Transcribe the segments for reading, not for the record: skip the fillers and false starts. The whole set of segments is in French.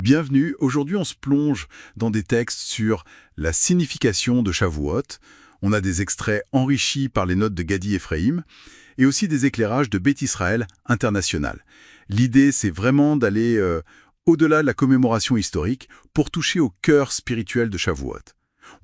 Bienvenue, aujourd'hui on se plonge dans des textes sur la signification de Shavuot. On a des extraits enrichis par les notes de Gadi Ephraim et aussi des éclairages de Beth Israël International. L'idée, c'est vraiment d'aller au-delà de la commémoration historique pour toucher au cœur spirituel de Shavuot.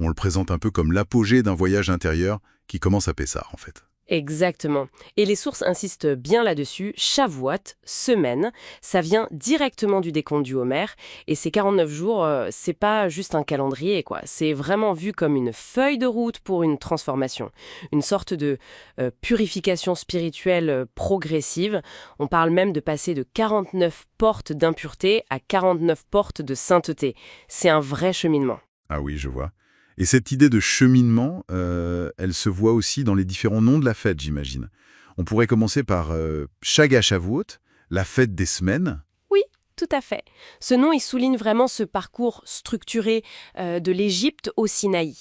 On le présente un peu comme l'apogée d'un voyage intérieur qui commence à Pessah, en fait. Exactement. Et les sources insistent bien là-dessus. Shavuot, semaine, ça vient directement du décompte du Homer. Et ces 49 jours, c'est pas juste un calendrier, quoi. C'est vraiment vu comme une feuille de route pour une transformation. Une sorte de purification spirituelle progressive. On parle même de passer de 49 portes d'impureté à 49 portes de sainteté. C'est un vrai cheminement. Ah oui, je vois. Et cette idée de cheminement, elle se voit aussi dans les différents noms de la fête, j'imagine. On pourrait commencer par Chag HaShavuot, la fête des semaines. Oui, tout à fait. Ce nom, il souligne vraiment ce parcours structuré de l'Égypte au Sinaï,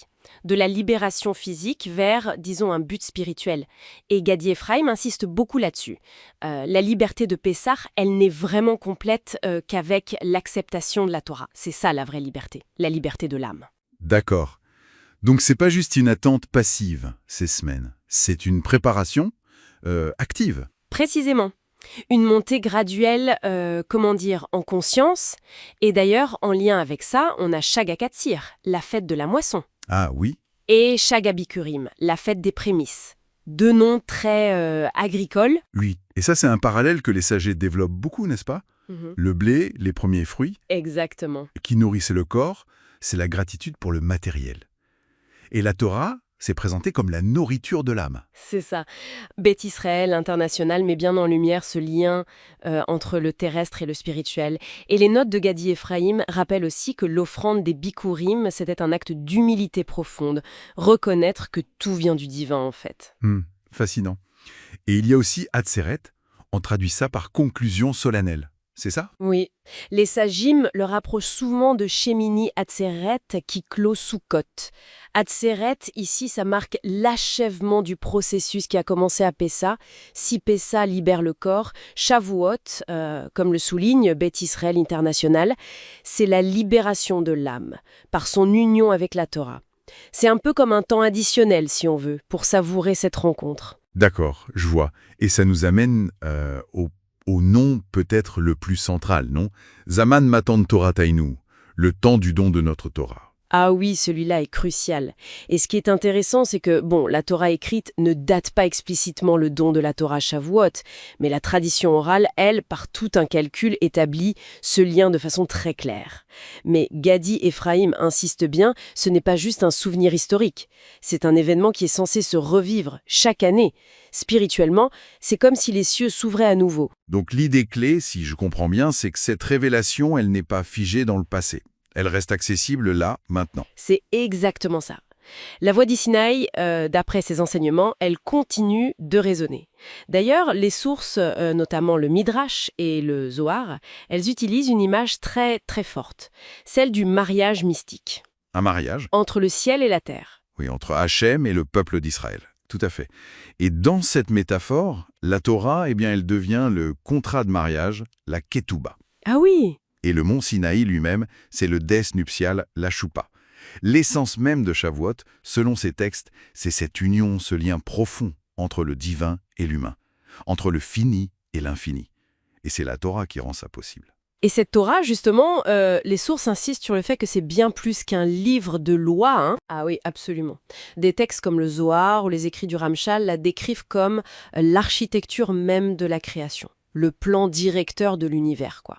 de la libération physique vers, disons, un but spirituel. Et Gadi Ephraim insiste beaucoup là-dessus. La liberté de Pessah, elle n'est vraiment complète qu'avec l'acceptation de la Torah. C'est ça la vraie liberté, la liberté de l'âme. D'accord. Donc c'est pas juste une attente passive, ces semaines. C'est une préparation active. Précisément. Une montée graduelle, en conscience. Et d'ailleurs, en lien avec ça, on a Chag HaKatsir, la fête de la moisson. Ah oui. Et Chag HaBikurim, la fête des prémices. Deux noms très agricoles. Oui. Et ça, c'est un parallèle que les sagés développent beaucoup, n'est-ce pas? Le blé, les premiers fruits, Exactement. qui nourrissaient le corps, c'est la gratitude pour le matériel. Et la Torah, c'est présenté comme la nourriture de l'âme. C'est ça. Beth Israël International met bien en lumière ce lien entre le terrestre et le spirituel. Et les notes de Gadi Ephraim rappellent aussi que l'offrande des Bikurim, c'était un acte d'humilité profonde. Reconnaître que tout vient du divin, en fait. Fascinant. Et il y a aussi Atzeret, on traduit ça par conclusion solennelle. C'est ça? Oui. Les Sagim le rapprochent souvent de Shemini Atzeret qui clôt Sukkot. Atzeret, ici, ça marque l'achèvement du processus qui a commencé à Pessah. Si Pessah libère le corps, Shavuot, comme le souligne Beth Israël International, c'est la libération de l'âme, par son union avec la Torah. C'est un peu comme un temps additionnel, si on veut, pour savourer cette rencontre. D'accord, je vois. Et ça nous amène au nom peut-être le plus central, non? Zaman Matan Torah Tainu, le temps du don de notre Torah. Ah oui, celui-là est crucial. Et ce qui est intéressant, c'est que, la Torah écrite ne date pas explicitement le don de la Torah Shavuot, mais la tradition orale, elle, par tout un calcul, établit ce lien de façon très claire. Mais Gadi Ephraim insiste bien, ce n'est pas juste un souvenir historique. C'est un événement qui est censé se revivre chaque année. Spirituellement, c'est comme si les cieux s'ouvraient à nouveau. Donc l'idée clé, si je comprends bien, c'est que cette révélation, elle n'est pas figée dans le passé. Elle reste accessible là, maintenant. C'est exactement ça. La voix d'Isinaï, d'après ses enseignements, elle continue de résonner. D'ailleurs, les sources, notamment le Midrash et le Zohar, elles utilisent une image très très forte, celle du mariage mystique. Un mariage? Entre le ciel et la terre. Oui, entre Hachem et le peuple d'Israël. Tout à fait. Et dans cette métaphore, la Torah, elle devient le contrat de mariage, la ketouba. Ah oui! Et le mont Sinaï lui-même, c'est le des nuptial, la choupa. L'essence même de Shavuot, selon ces textes, c'est cette union, ce lien profond entre le divin et l'humain, entre le fini et l'infini. Et c'est la Torah qui rend ça possible. Et cette Torah, justement, les sources insistent sur le fait que c'est bien plus qu'un livre de loi. Hein. Ah oui, absolument. Des textes comme le Zohar ou les écrits du Ramchal la décrivent comme l'architecture même de la création, le plan directeur de l'univers, quoi.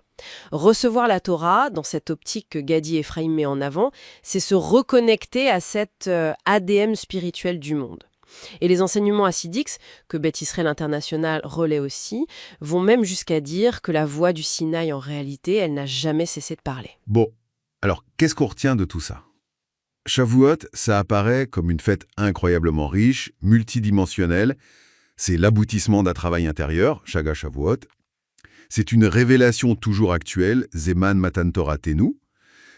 Recevoir la Torah, dans cette optique que Gadi Ephraim met en avant, c'est se reconnecter à cet ADN spirituel du monde. Et les enseignements hassidiques, que Beth Israël International relaie aussi, vont même jusqu'à dire que la voix du Sinaï, en réalité, elle n'a jamais cessé de parler. Bon, alors qu'est-ce qu'on retient de tout ça? Shavuot, ça apparaît comme une fête incroyablement riche, multidimensionnelle. C'est l'aboutissement d'un travail intérieur, Chag HaShavuot. C'est une révélation toujours actuelle, Zeman Matan Torah Tenu.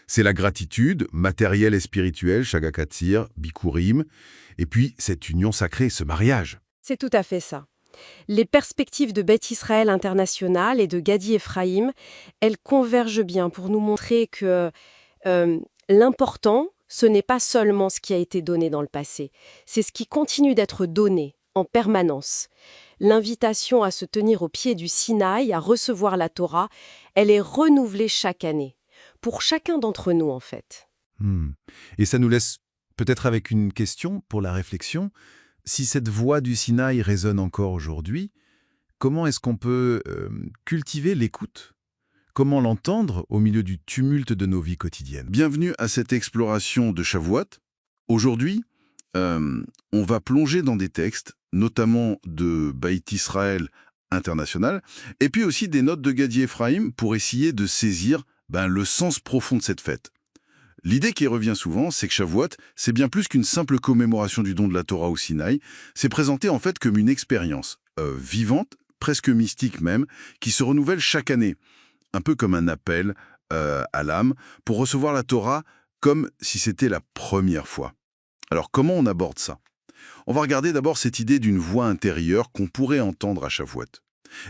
C'est la gratitude, matérielle et spirituelle, Chag HaKatsir, Bikurim. Et puis, cette union sacrée, ce mariage. C'est tout à fait ça. Les perspectives de Beth Israël International et de Gadi Ephraim, elles convergent bien pour nous montrer que l'important, ce n'est pas seulement ce qui a été donné dans le passé, c'est ce qui continue d'être donné en permanence. L'invitation à se tenir au pied du Sinaï, à recevoir la Torah, elle est renouvelée chaque année, pour chacun d'entre nous en fait. Et ça nous laisse peut-être avec une question pour la réflexion. Si cette voix du Sinaï résonne encore aujourd'hui, comment est-ce qu'on peut cultiver l'écoute ? Comment l'entendre au milieu du tumulte de nos vies quotidiennes ? Bienvenue à cette exploration de Shavuot. Aujourd'hui, on va plonger dans des textes, notamment de Beit Israël International, et puis aussi des notes de Gadi Ephraim pour essayer de saisir le sens profond de cette fête. L'idée qui revient souvent, c'est que Shavuot, c'est bien plus qu'une simple commémoration du don de la Torah au Sinaï. C'est présenté en fait comme une expérience vivante, presque mystique même, qui se renouvelle chaque année. Un peu comme un appel à l'âme pour recevoir la Torah comme si c'était la première fois. Alors comment on aborde ça ? On va regarder d'abord cette idée d'une voix intérieure qu'on pourrait entendre à Shavuot.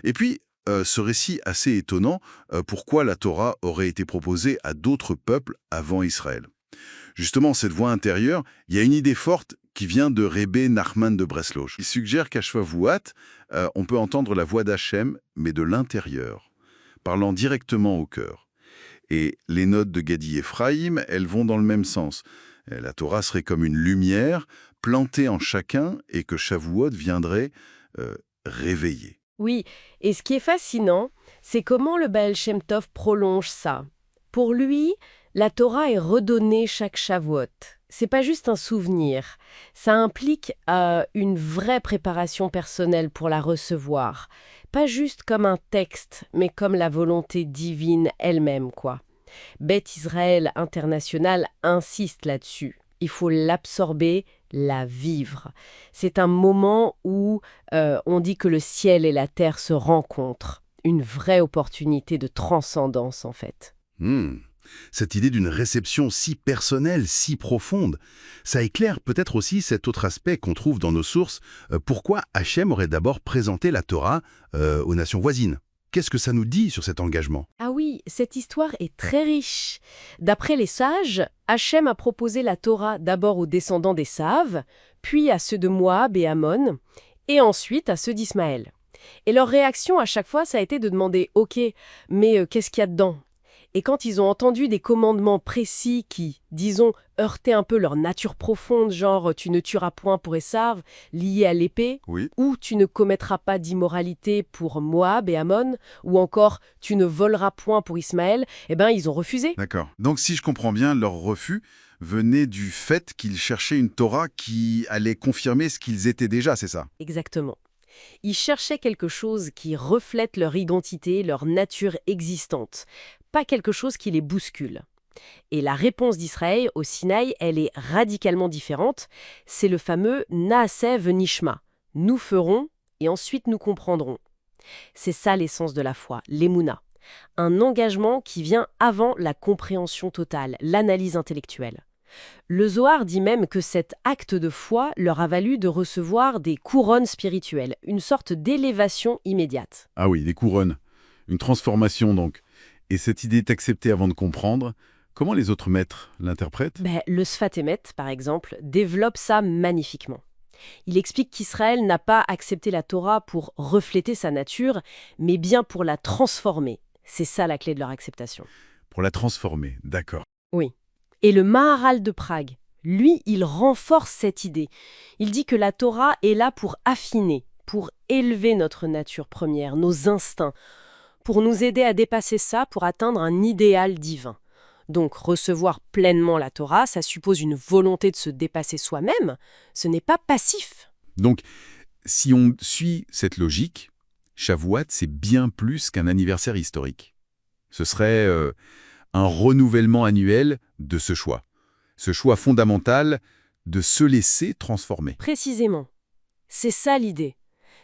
Et puis, ce récit assez étonnant, pourquoi la Torah aurait été proposée à d'autres peuples avant Israël. Justement, cette voix intérieure, il y a une idée forte qui vient de Rebbe Nachman de Breslau. Il suggère qu'à Shavuot, on peut entendre la voix d'Hachem, mais de l'intérieur, parlant directement au cœur. Et les notes de Gadi Ephraim, elles vont dans le même sens. La Torah serait comme une lumière plantée en chacun et que Shavuot viendrait réveiller. Oui, et ce qui est fascinant, c'est comment le Baal Shem Tov prolonge ça. Pour lui, la Torah est redonnée chaque Shavuot. C'est pas juste un souvenir, ça implique une vraie préparation personnelle pour la recevoir. Pas juste comme un texte, mais comme la volonté divine elle-même, quoi. Beth Israël International insiste là-dessus. Il faut l'absorber, la vivre. C'est un moment où on dit que le ciel et la terre se rencontrent. Une vraie opportunité de transcendance, en fait. Cette idée d'une réception si personnelle, si profonde, ça éclaire peut-être aussi cet autre aspect qu'on trouve dans nos sources. Pourquoi Hachem aurait d'abord présenté la Torah aux nations voisines ? Qu'est-ce que ça nous dit sur cet engagement ? Ah oui, cette histoire est très riche. D'après les sages, Hachem a proposé la Torah d'abord aux descendants d'Ésav, puis à ceux de Moab et Ammon, et ensuite à ceux d'Ismaël. Et leur réaction à chaque fois, ça a été de demander « Ok, mais qu'est-ce qu'il y a dedans ?» Et quand ils ont entendu des commandements précis qui, disons, heurtaient un peu leur nature profonde, genre « tu ne tueras point pour Ésav », lié à l'épée, Oui. ou « tu ne commettras pas d'immoralité pour Moab et Ammon », ou encore « tu ne voleras point pour Ismaël », eh bien, ils ont refusé. D'accord. Donc si je comprends bien, leur refus venait du fait qu'ils cherchaient une Torah qui allait confirmer ce qu'ils étaient déjà, c'est ça ? Exactement. Ils cherchaient quelque chose qui reflète leur identité, leur nature existante, pas quelque chose qui les bouscule. Et la réponse d'Israël au Sinaï, elle est radicalement différente. C'est le fameux « Naaseh v'nishma ». Nous ferons et ensuite nous comprendrons. C'est ça l'essence de la foi, l'émouna. Un engagement qui vient avant la compréhension totale, l'analyse intellectuelle. Le Zohar dit même que cet acte de foi leur a valu de recevoir des couronnes spirituelles, une sorte d'élévation immédiate. Ah oui, des couronnes. Une transformation donc. Et cette idée est acceptée avant de comprendre. Comment les autres maîtres l'interprètent ? Le Sfat Emet, par exemple, développe ça magnifiquement. Il explique qu'Israël n'a pas accepté la Torah pour refléter sa nature, mais bien pour la transformer. C'est ça la clé de leur acceptation. Pour la transformer, d'accord. Oui. Et le Maharal de Prague, lui, il renforce cette idée. Il dit que la Torah est là pour affiner, pour élever notre nature première, nos instincts, pour nous aider à dépasser ça, pour atteindre un idéal divin. Donc, recevoir pleinement la Torah, ça suppose une volonté de se dépasser soi-même. Ce n'est pas passif. Donc, si on suit cette logique, Shavuot, c'est bien plus qu'un anniversaire historique. Ce serait un renouvellement annuel de ce choix fondamental de se laisser transformer. Précisément. C'est ça l'idée.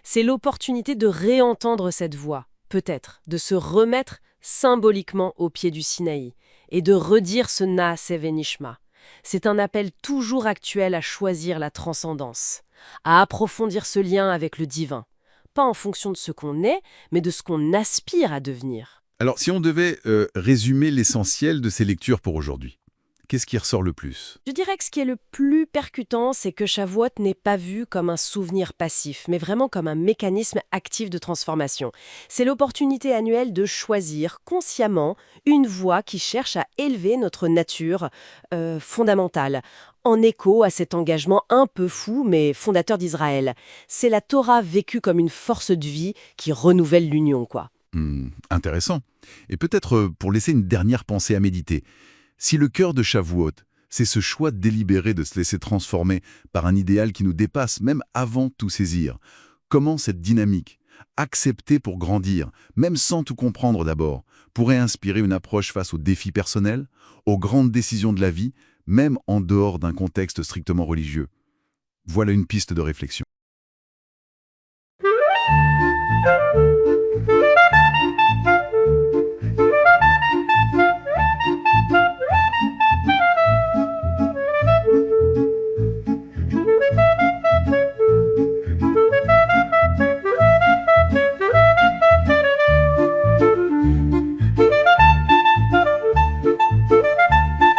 C'est l'opportunité de réentendre cette voix, peut-être, de se remettre symboliquement au pied du Sinaï et de redire ce Naaseh v'nishma. C'est un appel toujours actuel à choisir la transcendance, à approfondir ce lien avec le divin, pas en fonction de ce qu'on est, mais de ce qu'on aspire à devenir. Alors, si on devait résumer l'essentiel de ces lectures pour aujourd'hui, qu'est-ce qui ressort le plus? Je dirais que ce qui est le plus percutant, c'est que Shavuot n'est pas vu comme un souvenir passif, mais vraiment comme un mécanisme actif de transformation. C'est l'opportunité annuelle de choisir consciemment une voie qui cherche à élever notre nature fondamentale, en écho à cet engagement un peu fou, mais fondateur d'Israël. C'est la Torah vécue comme une force de vie qui renouvelle l'union, quoi. Intéressant. Et peut-être pour laisser une dernière pensée à méditer, si le cœur de Shavuot, c'est ce choix délibéré de se laisser transformer par un idéal qui nous dépasse même avant tout saisir, comment cette dynamique, acceptée pour grandir, même sans tout comprendre d'abord, pourrait inspirer une approche face aux défis personnels, aux grandes décisions de la vie, même en dehors d'un contexte strictement religieux? Voilà une piste de réflexion.